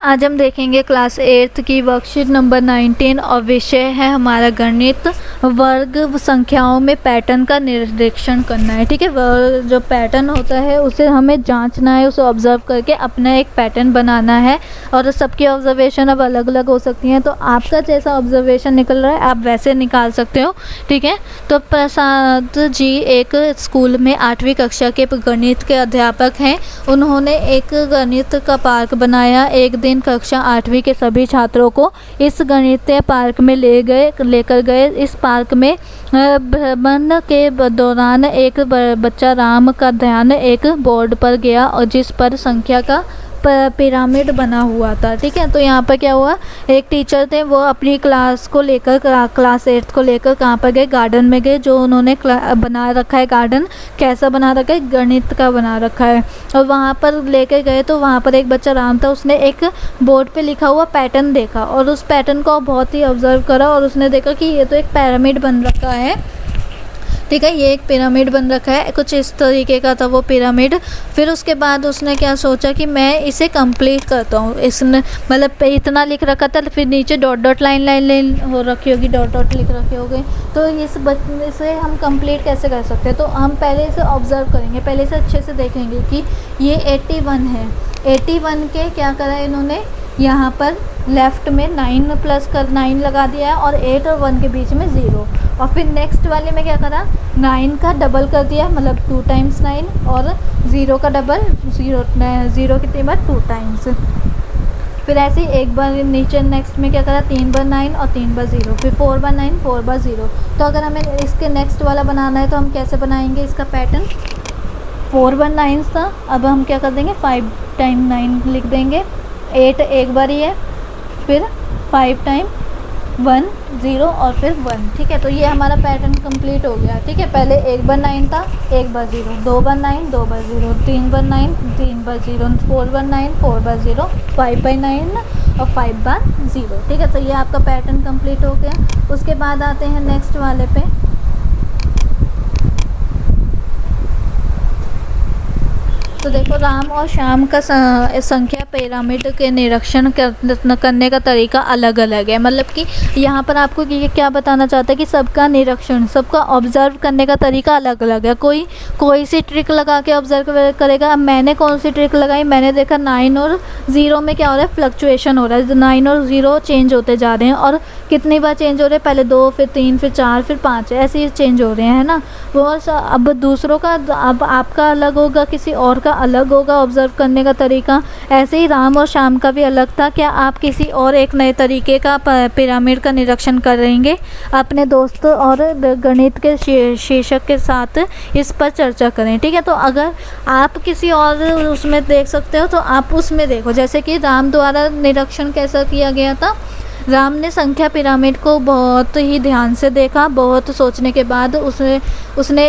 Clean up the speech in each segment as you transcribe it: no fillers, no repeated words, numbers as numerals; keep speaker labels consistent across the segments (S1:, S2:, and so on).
S1: आज हम देखेंगे क्लास 8th की वर्कशीट नंबर 19 और विषय है हमारा गणित। वर्ग संख्याओं में पैटर्न का निरीक्षण करना है। ठीक है, जो पैटर्न होता है उसे हमें जांचना है, उसे ऑब्जर्व करके अपना एक पैटर्न बनाना है। और सबकी ऑब्जर्वेशन अब अलग अलग हो सकती हैं, तो आपका जैसा ऑब्जर्वेशन निकल रहा है आप वैसे निकाल सकते हो। ठीक है, तो प्रसाद जी एक स्कूल में 8वीं कक्षा के गणित के अध्यापक हैं। उन्होंने एक गणित का पार्क बनाया। एक दिन कक्षा 8वीं के सभी छात्रों को इस गणितीय पार्क में लेकर गए। इस पार्क में भ्रमण के दौरान एक बच्चा राम का ध्यान एक बोर्ड पर गया और जिस पर संख्या का पिरामिड बना हुआ था। ठीक है, तो यहाँ पर क्या हुआ, एक टीचर थे वो अपनी क्लास को लेकर क्लास 8 को लेकर कहाँ पर गए, गार्डन में गए। जो उन्होंने बना रखा है गार्डन, कैसा बना रखा है, गणित का बना रखा है। और वहाँ पर लेकर गए तो वहाँ पर एक बच्चा राम था, उसने एक बोर्ड पे लिखा हुआ पैटर्न देखा और उस पैटर्न को बहुत ही ऑब्जर्व करा और उसने देखा कि ये तो एक पिरामिड बन रखा है। ठीक है, ये एक पिरामिड बन रखा है, कुछ इस तरीके का था वो पिरामिड। फिर उसके बाद उसने क्या सोचा कि मैं इसे कंप्लीट करता हूँ। इसने मतलब पे इतना लिख रखा था, फिर नीचे डॉट डॉट लाइन हो रखी होगी, डॉट डॉट लिख रखे होंगे। तो इसे हम कंप्लीट कैसे कर सकते हैं, तो हम पहले इसे ऑब्जर्व करेंगे, पहले से अच्छे से देखेंगे कि ये 81 है। 81 के क्या करा है इन्होंने, यहाँ पर लेफ़्ट में 9 लगा दिया है और 8 और 1 के बीच में 0। और फिर नेक्स्ट वाले में क्या करा, 9 का डबल कर दिया, मतलब 2 टाइम्स 9 और 0 का डबल 0 कितनी बार 2 टाइम्स। फिर ऐसे ही एक बार नीचे नेक्स्ट में क्या करा, 3 बार 9 और 3 बार 0, फिर 4 बार 9 4 बार 0। तो अगर हमें इसके नेक्स्ट वाला बनाना है तो हम कैसे बनाएंगे इसका पैटर्न, 4 बार 9 था, अब हम क्या कर देंगे 5 टाइम 9 लिख देंगे। 8 एक बार ही है, फिर 5 टाइम 1 0 और फिर 1। ठीक है, तो ये हमारा पैटर्न कंप्लीट हो गया। ठीक है, पहले एक बार 9 था, एक बार 0, 2 बार 9 2 बार 0, 3 बार 9 3 बार 0, 4 बार 9 4 बार 0, 5 बार 9 और 5 बार 0। ठीक है, तो ये आपका पैटर्न कंप्लीट हो गया। उसके बाद आते हैं नेक्स्ट वाले पे। तो देखो, राम और श्याम का संख्या पिरामिड के निरीक्षण करने का तरीका अलग अलग है। मतलब कि यहाँ पर आपको ये क्या बताना चाहता है कि सबका निरीक्षण, सबका ऑब्जर्व करने का तरीका अलग अलग है। कोई सी ट्रिक लगा के ऑब्जर्व करेगा। अब मैंने कौन सी ट्रिक लगाई, मैंने देखा 9 और 0 में क्या हो रहा है, फ्लक्चुएशन हो रहा है। 9 और 0 चेंज होते जा रहे हैं और कितनी बार चेंज हो रहे हैं, पहले 2 फिर 3 फिर 4 फिर 5 ऐसे ही चेंज हो रहे हैं, है ना। वो अब दूसरों का, अब आपका अलग होगा, किसी और का अलग होगा ऑब्जर्व करने का तरीका। ऐसे ही राम और श्याम का भी अलग था। क्या आप किसी और एक नए तरीके का पिरामिड का निरीक्षण करेंगे, अपने दोस्त और गणित के शीर्षक के साथ इस पर चर्चा करें। ठीक है, तो अगर आप किसी और उसमें देख सकते हो तो आप उसमें देखो। जैसे कि राम द्वारा निरीक्षण कैसा किया गया था, राम ने संख्या पिरामिड को बहुत ही ध्यान से देखा, बहुत सोचने के बाद उसने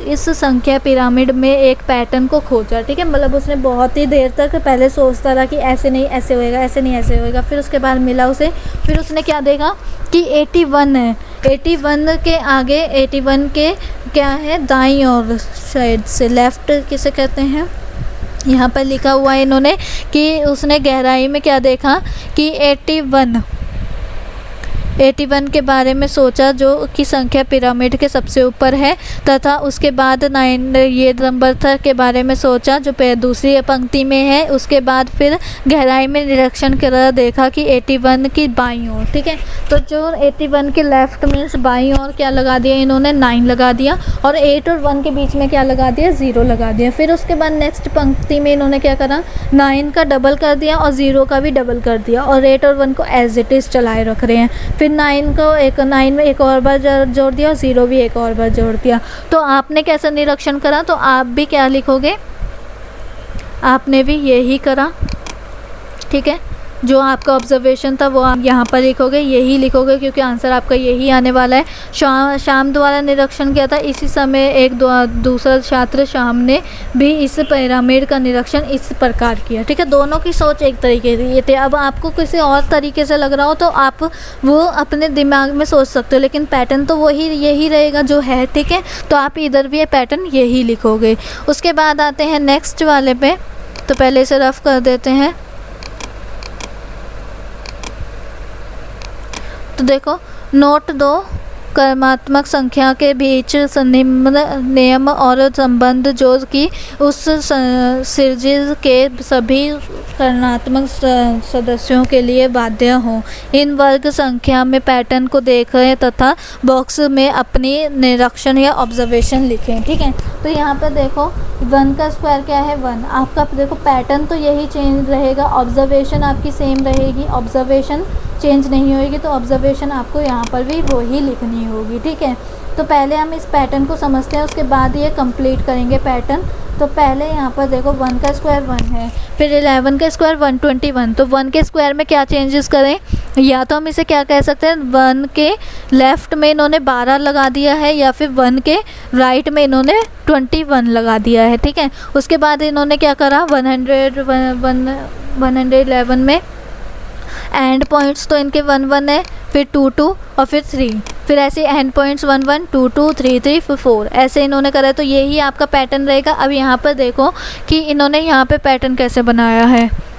S1: इस संख्या पिरामिड में एक पैटर्न को खोजा। ठीक है, मतलब उसने बहुत ही देर तक पहले सोचता रहा कि ऐसे नहीं ऐसे होएगा, ऐसे नहीं ऐसे होएगा। फिर उसके बाद मिला उसे, फिर उसने क्या देखा कि 81 है। 81 के आगे 81 के क्या है, दाईं ओर साइड से, लेफ़्ट किसे कहते हैं, यहाँ पर लिखा हुआ है इन्होंने कि उसने गहराई में क्या देखा कि 81 के बारे में सोचा, जो कि संख्या पिरामिड के सबसे ऊपर है, तथा उसके बाद 9 ये नंबर था के बारे में सोचा जो दूसरी पंक्ति में है। उसके बाद फिर गहराई में निरीक्षण कर देखा कि 81 की बाईं ओर। ठीक है, तो जो 81 के लेफ़्ट में बाईं ओर क्या लगा दिया इन्होंने, 9 लगा दिया और 8 और 1 के बीच में क्या लगा दिया, 0 लगा दिया। फिर उसके बाद नेक्स्ट पंक्ति में इन्होंने क्या करा, 9 का डबल कर दिया और 0 का भी डबल कर दिया और 8 और 1 को एज इट इज़ चलाए रख रहे हैं। फिर 9 में एक और बार जोड़ दिया और 0 भी एक और बार जोड़ दिया। तो आपने कैसा निरीक्षण करा, तो आप भी क्या लिखोगे, आपने भी यही करा। ठीक है, जो आपका ऑब्जर्वेशन था वो आप यहाँ पर लिखोगे, यही लिखोगे क्योंकि आंसर आपका यही आने वाला है। शाम द्वारा निरीक्षण किया था। इसी समय एक दूसरा छात्र शाम ने भी इस पिरामिड का निरीक्षण इस प्रकार किया। ठीक है, दोनों की सोच एक तरीके की ये थे। अब आपको किसी और तरीके से लग रहा हो तो आप वो अपने दिमाग में सोच सकते हो, लेकिन पैटर्न तो वही यही रहेगा जो है। ठीक है, तो आप इधर भी ये पैटर्न यही लिखोगे। उसके बाद आते हैं नेक्स्ट वाले पे, तो पहले इसे रफ कर देते हैं। तो देखो नोट दो कर्मात्मक संख्या के बीच नियम और संबंध जो कि उस सिरजिज के सभी कर्णात्मक सदस्यों के लिए बाध्य हों। इन वर्ग संख्या में पैटर्न को देखें तथा बॉक्स में अपनी निरीक्षण या ऑब्जर्वेशन लिखें। ठीक है, तो यहाँ पर देखो 1 का स्क्वायर क्या है 1। आपका देखो पैटर्न तो यही चेंज रहेगा, ऑब्जर्वेशन आपकी सेम रहेगी, ऑब्जर्वेशन चेंज नहीं होएगी, तो ऑब्जर्वेशन आपको यहाँ पर भी वही लिखनी होगी। ठीक है, तो पहले हम इस पैटर्न को समझते हैं, उसके बाद ये कंप्लीट करेंगे पैटर्न। तो पहले यहाँ पर देखो 1 का स्क्वायर 1 है, फिर 11 का स्क्वायर 121। तो 1 के स्क्वायर में क्या चेंजेस करें, या तो हम इसे क्या कह सकते हैं 1 के लेफ़्ट में इन्होंने 12 लगा दिया है, या फिर 1 के राइट में इन्होंने 21 लगा दिया है। ठीक है, उसके बाद इन्होंने क्या करा 111 में एंड पॉइंट्स तो इनके 1 1 है, फिर 2 2 और फिर 3, फिर ऐसे एंड पॉइंट्स 1 1 2 2 3 3 फिर 4 ऐसे इन्होंने करा। तो यही आपका पैटर्न रहेगा। अब यहाँ पर देखो कि इन्होंने यहाँ पे पैटर्न कैसे बनाया है,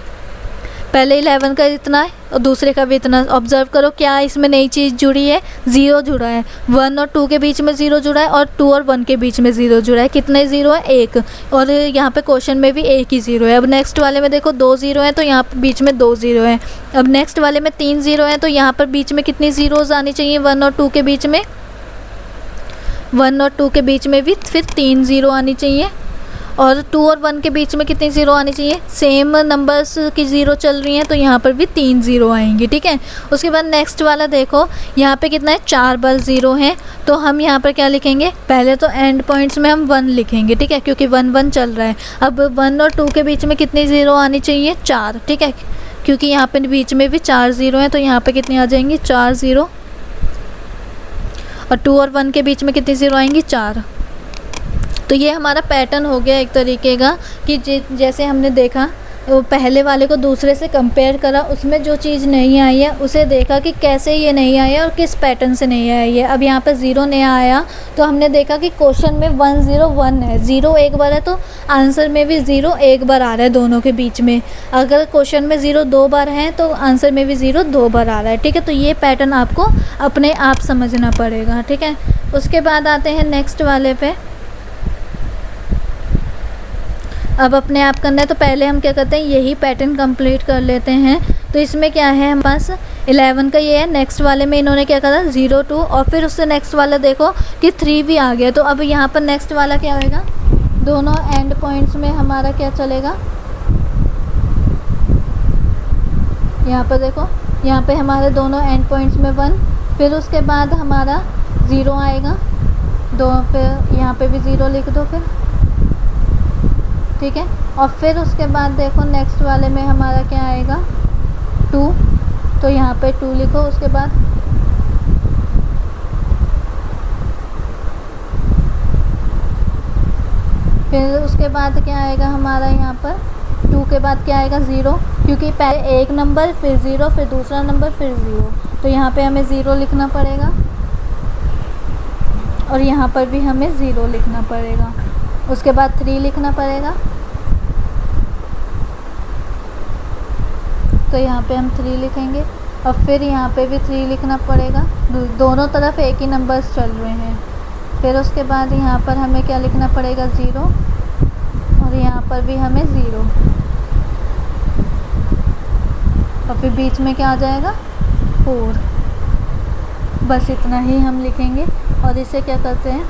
S1: पहले 11 का इतना है और दूसरे का भी इतना। ऑब्जर्व करो क्या इसमें नई चीज़ जुड़ी है, 0 जुड़ा है, 1 और 2 के बीच में 0 जुड़ा है और 2 और 1 के बीच में 0 जुड़ा है। कितने 0 है 1, और यहाँ पे क्वेश्चन में भी 1 ही 0 है। अब नेक्स्ट वाले में देखो 2 0 है, तो यहाँ पर बीच में 2 0 है। अब नेक्स्ट वाले में 3 0 है, तो यहाँ पर बीच में कितनी ज़ीरोज़ आनी चाहिए 1 और 2 के बीच में, 1 और 2 के बीच में भी फिर 3 0 आनी चाहिए, और 2 और 1 के बीच में कितनी 0 आनी चाहिए, सेम नंबर्स की 0 चल रही हैं, तो यहाँ पर भी 3 0 आएंगी। ठीक है, उसके बाद नेक्स्ट वाला देखो यहाँ पे कितना है 4 बार 0 है, तो हम यहाँ पर क्या लिखेंगे, पहले तो एंड पॉइंट्स में हम 1 लिखेंगे। ठीक है, क्योंकि 1 1 चल रहा है। अब 1 और 2 के बीच में कितनी 0 आनी चाहिए 4। ठीक है, क्योंकि यहाँ पे बीच में भी 4 0 है, तो यहाँ पर कितनी आ जाएंगी 4 0, और 2 और 1 के बीच में कितनी 0 आएंगी 4। तो ये हमारा पैटर्न हो गया एक तरीके का कि जैसे हमने देखा वो पहले वाले को दूसरे से कंपेयर करा, उसमें जो चीज़ नहीं आई है उसे देखा कि कैसे ये नहीं आई है और किस पैटर्न से नहीं आई है। अब यहाँ पर 0 नया आया, तो हमने देखा कि क्वेश्चन में 1 0 1 है, 0 एक बार है, तो आंसर में भी 0 एक बार आ रहा है दोनों के बीच में। अगर क्वेश्चन में 0 2 बार है, तो आंसर में भी 0 2 बार आ रहा है। ठीक है, तो ये पैटर्न आपको अपने आप समझना पड़ेगा। ठीक है, उसके बाद आते हैं नेक्स्ट वाले पे। अब अपने आप करना है, तो पहले हम क्या करते हैं यही पैटर्न कंप्लीट कर लेते हैं। तो इसमें क्या है हमारे पास 11 का ये है, नेक्स्ट वाले में इन्होंने क्या करा 0 2, और फिर उससे नेक्स्ट वाला देखो कि 3 भी आ गया। तो अब यहाँ पर नेक्स्ट वाला क्या होएगा, दोनों एंड पॉइंट्स में हमारा क्या चलेगा, यहाँ पर देखो यहाँ पे हमारे दोनों एंड पॉइंट्स में 1, फिर उसके बाद हमारा 0 आएगा 2, फिर यहाँ पे भी 0 लिख दो फिर। ठीक है, और फिर उसके बाद देखो नेक्स्ट वाले में हमारा क्या आएगा 2, तो यहाँ पे 2 लिखो। उसके बाद फिर उसके बाद क्या आएगा हमारा यहाँ पर 2 के बाद क्या आएगा 0, क्योंकि पहले एक नंबर फिर 0 फिर दूसरा नंबर फिर 0, तो यहाँ पे हमें 0 लिखना पड़ेगा, और यहाँ पर भी हमें 0 लिखना पड़ेगा। उसके बाद 3 लिखना पड़ेगा, तो यहाँ पे हम 3 लिखेंगे, और फिर यहाँ पे भी 3 लिखना पड़ेगा, दोनों तरफ एक ही नंबर्स चल रहे हैं। फिर उसके बाद यहाँ पर हमें क्या लिखना पड़ेगा 0, और यहाँ पर भी हमें 0, और फिर बीच में क्या आ जाएगा 4। बस इतना ही हम लिखेंगे, और इसे क्या करते हैं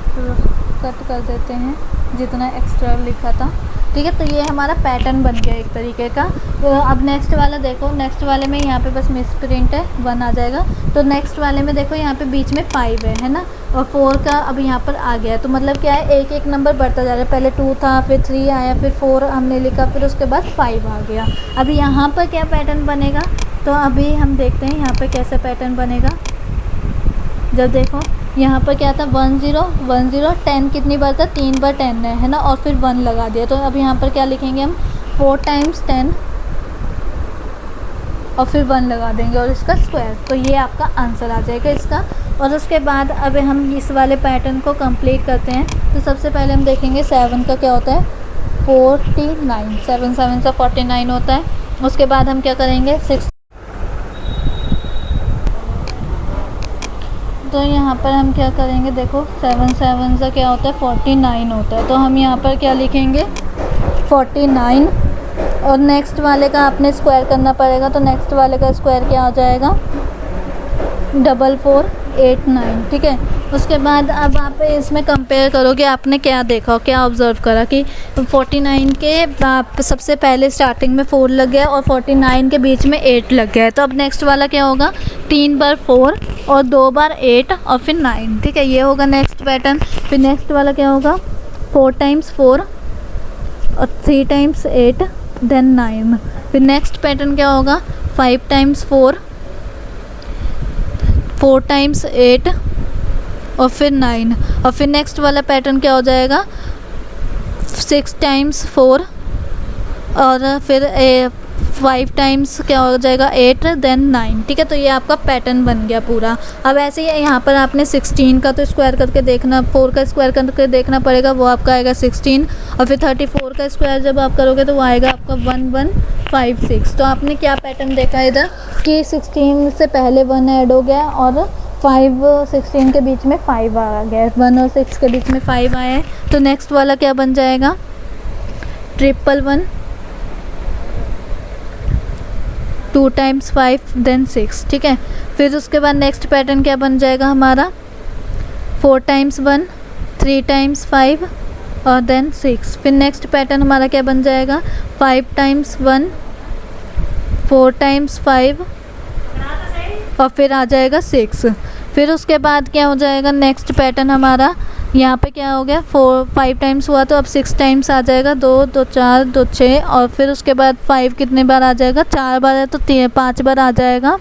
S1: कट कर देते हैं जितना एक्स्ट्रा लिखा था। ठीक है, तो ये हमारा पैटर्न बन गया एक तरीके का। तो अब नेक्स्ट वाला देखो, नेक्स्ट वाले में यहाँ पे बस मिस प्रिंट है 1 आ जाएगा, तो नेक्स्ट वाले में देखो यहाँ पे बीच में 5 है ना, और 4 का अब यहाँ पर आ गया। तो मतलब क्या है एक एक नंबर बढ़ता जा रहा है, पहले 2 था, फिर 3 आया, फिर 4 हमने लिखा, फिर उसके बाद 5 आ गया। अभी यहाँ पर क्या पैटर्न बनेगा, तो अभी हम देखते हैं यहाँ पर कैसे पैटर्न बनेगा। जब देखो यहाँ पर क्या था 1 0 1 0, 10 कितनी बार था 3 बार 10 है ना, और फिर 1 लगा दिया। तो अब यहाँ पर क्या लिखेंगे हम 4 टाइम्स 10, और फिर 1 लगा देंगे और इसका स्क्वायर, तो ये आपका आंसर आ जाएगा इसका। और उसके बाद अब हम इस वाले पैटर्न को कंप्लीट करते हैं। तो सबसे पहले हम देखेंगे 7 का क्या होता है 49, 7 7 से 49 होता है। उसके बाद हम क्या करेंगे 6 तो यहाँ पर हम क्या करेंगे, देखो 7 7 से क्या होता है 49 होता है, तो हम यहाँ पर क्या लिखेंगे 49, और नेक्स्ट वाले का आपने स्क्वायर करना पड़ेगा, तो नेक्स्ट वाले का स्क्वायर क्या आ जाएगा 4489, ठीक है। उसके बाद अब आप इसमें कंपेयर करोगे, आपने क्या देखा, क्या ऑब्ज़र्व करा कि 49 के आप सबसे पहले स्टार्टिंग में 4 लग गया और 49 के बीच में 8 लग गया है, तो अब नेक्स्ट वाला क्या होगा 3 बार 4 और 2 बार 8 और फिर 9, ठीक है, ये होगा नेक्स्ट पैटर्न। फिर नेक्स्ट वाला क्या होगा 4 टाइम्स 4 और 3 टाइम्स 8 देन 9। फिर नेक्स्ट पैटर्न क्या होगा 5 टाइम्स 4 4 टाइम्स 8 और फिर 9, और फिर नेक्स्ट वाला पैटर्न क्या हो जाएगा 6 टाइम्स 4 और फिर 5 टाइम्स क्या हो जाएगा 8 देन 9, ठीक है। तो ये आपका पैटर्न बन गया पूरा। अब ऐसे ही यहाँ पर आपने 16 का तो स्क्वायर करके देखना, 4 का स्क्वायर करके देखना पड़ेगा, वो आपका आएगा 16, और फिर 34 का स्क्वायर जब आप करोगे तो वो आएगा आपका 1156। तो आपने क्या पैटर्न देखा इधर कि 16 से पहले 1 ऐड हो गया और 5 16 के बीच में 5 आ गया, 1 और 6 के बीच में 5 आया है। तो नेक्स्ट वाला क्या बन जाएगा 111, 2 टाइम्स 5 देन 6, ठीक है। फिर उसके बाद नेक्स्ट पैटर्न क्या बन जाएगा हमारा 4 टाइम्स 1, 3 टाइम्स 5 और देन 6। फिर नेक्स्ट पैटर्न हमारा क्या बन जाएगा 5 टाइम्स 1, 4 टाइम्स 5 और फिर आ जाएगा 6। फिर उसके बाद क्या हो जाएगा नेक्स्ट पैटर्न हमारा, यहाँ पे क्या हो गया 5 टाइम्स हुआ तो अब 6 टाइम्स आ जाएगा, 2 2 4 2 6, और फिर उसके बाद 5 कितने बार आ जाएगा 4 बार है तो 5 बार आ जाएगा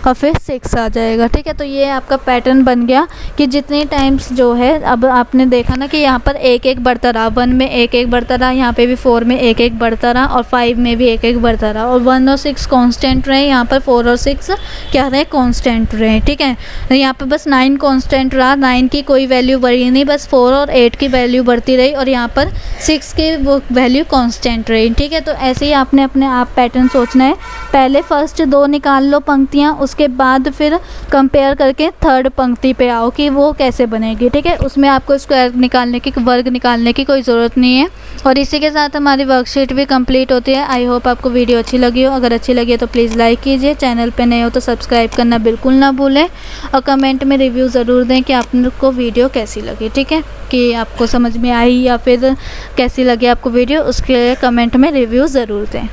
S1: और फिर 6 आ जाएगा, ठीक है। तो ये आपका पैटर्न बन गया कि जितने टाइम्स जो है, अब आपने देखा ना कि यहाँ पर एक एक बढ़ता रहा, 1 में एक एक बढ़ता रहा, यहाँ पे भी 4 में एक एक बढ़ता रहा और 5 में भी एक एक बढ़ता रहा, और 1 और 6 कांस्टेंट रहे, यहाँ पर 4 और 6 क्या रहे कांस्टेंट रहे, ठीक है। यहाँ पर बस 9 कांस्टेंट रहा, 9 की कोई वैल्यू बढ़ी नहीं, बस 4 और 8 की वैल्यू बढ़ती रही और यहाँ पर 6 की वो वैल्यू कांस्टेंट रही, ठीक है। तो ऐसे ही आपने अपने आप पैटर्न सोचना है, पहले फर्स्ट 2 निकाल लो पंक्तियाँ, उसके बाद फिर कंपेयर करके थर्ड पंक्ति पे आओ कि वो कैसे बनेगी, ठीक है। उसमें आपको स्क्वायर निकालने की, वर्ग निकालने की कोई ज़रूरत नहीं है। और इसी के साथ हमारी वर्कशीट भी कंप्लीट होती है। आई होप आपको वीडियो अच्छी लगी हो, अगर अच्छी लगी है तो प्लीज़ लाइक कीजिए, चैनल पे नए हो तो सब्सक्राइब करना बिल्कुल ना भूलें, और कमेंट में रिव्यू ज़रूर दें कि आपको वीडियो कैसी लगी, ठीक है, कि आपको समझ में आई या फिर कैसी लगी आपको वीडियो, उसके कमेंट में रिव्यू ज़रूर दें।